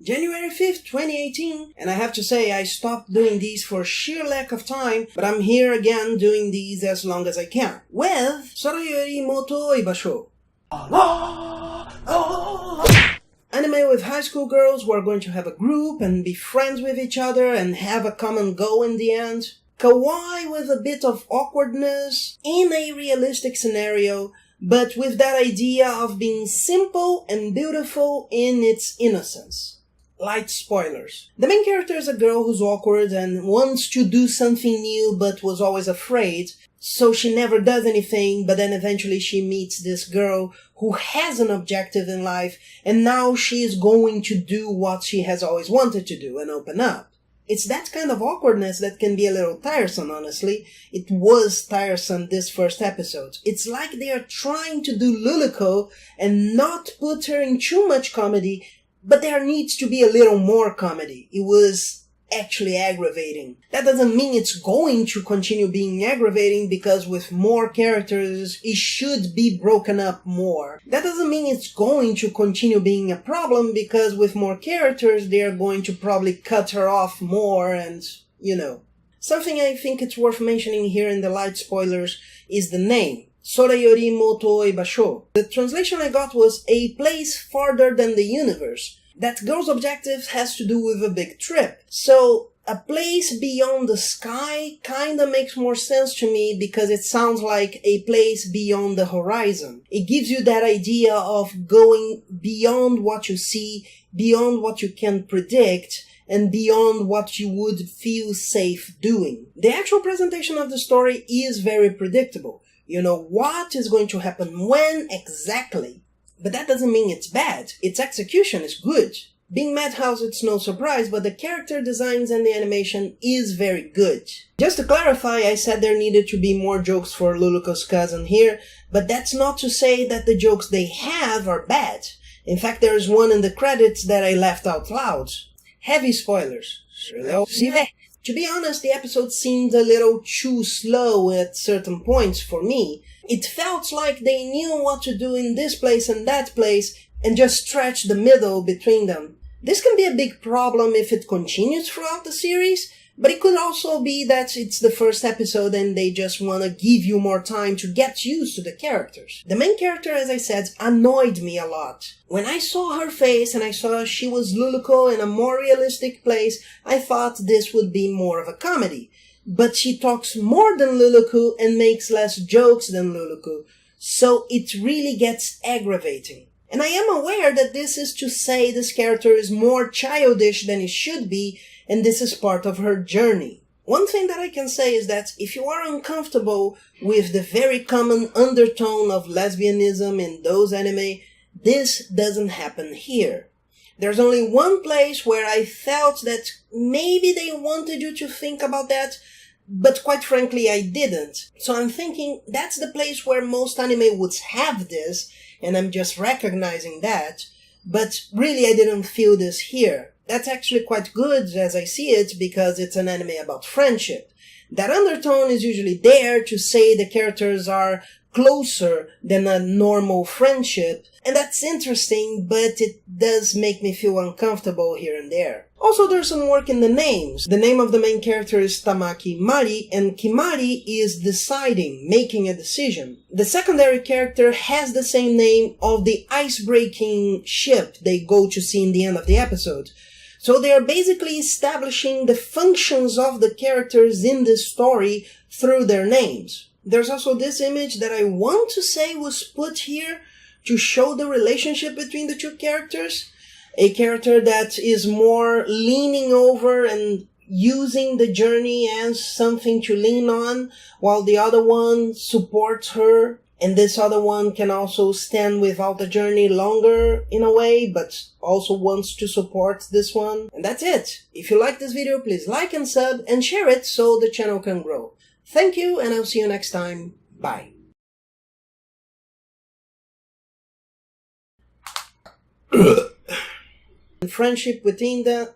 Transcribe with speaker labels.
Speaker 1: January 5th, 2018, and I have to say I stopped doing these for sheer lack of time, but I'm here again doing these as long as I can. With Sora, yori, tooi, basho. Anime with high school girls who are going to have a group and be friends with each other and have a common goal in the end. Kawaii with a bit of awkwardness in a realistic scenario, but with that idea of being simple and beautiful in its innocence. Light spoilers. The main character is a girl who's awkward and wants to do something new but was always afraid, so she never does anything, but then eventually she meets this girl who has an objective in life, and now she is going to do what she has always wanted to do and open up. It's that kind of awkwardness that can be a little tiresome, honestly. It was tiresome this first episode. It's like they are trying to do Luluko and not put her in too much comedy, but there needs to be a little more comedy. It was actually aggravating. That doesn't mean it's going to continue being aggravating, because with more characters it should be broken up more. That doesn't mean it's going to continue being a problem, because with more characters they are going to probably cut her off more and, you know. Something I think it's worth mentioning here in the light spoilers is the name. Sora, yori, tooi, basho. The translation I got was a place farther than the universe. That girl's objective has to do with a big trip. So, a place beyond the sky kinda makes more sense to me, because it sounds like a place beyond the horizon. It gives you that idea of going beyond what you see, beyond what you can predict, and beyond what you would feel safe doing. The actual presentation of the story is very predictable. You know what is going to happen when exactly. But that doesn't mean it's bad. Its execution is good. Being Madhouse, it's no surprise, but the character designs and the animation is very good. Just to clarify, I said there needed to be more jokes for Luluko's cousin here, but that's not to say that the jokes they have are bad. In fact, there is one in the credits that I laughed out loud. Heavy spoilers. To be honest, the episode seemed a little too slow at certain points for me. It felt like they knew what to do in this place and that place and just stretched the middle between them. This can be a big problem if it continues throughout the series, but it could also be that it's the first episode and they just want to give you more time to get used to the characters. The main character, as I said, annoyed me a lot. When I saw her face and I saw she was Luluko in a more realistic place, I thought this would be more of a comedy. But she talks more than Luluko and makes less jokes than Luluko, so it really gets aggravating. And I am aware that this is to say this character is more childish than it should be, and this is part of her journey. One thing that I can say is that if you are uncomfortable with the very common undertone of lesbianism in those anime, this doesn't happen here. There's only one place where I felt that maybe they wanted you to think about that, but quite frankly I didn't. So I'm thinking that's the place where most anime would have this, and I'm just recognizing that, but really I didn't feel this here. That's actually quite good as I see it, because it's an anime about friendship. That undertone is usually there to say the characters are closer than a normal friendship, and that's interesting, but it does make me feel uncomfortable here and there. Also, there's some work in the names. The name of the main character is Tamaki Mari, and Kimari is deciding, making a decision. The secondary character has the same name of the ice-breaking ship they go to see in the end of the episode. So they are basically establishing the functions of the characters in this story through their names. There's also this image that I want to say was put here to show the relationship between the two characters. A character that is more leaning over and using the journey as something to lean on, while the other one supports her, and this other one can also stand without the journey longer in a way, but also wants to support this one. And that's it. If you like this video, please like and sub and share it so the channel can grow. Thank you, and I'll see you next time. Bye. Friendship between them.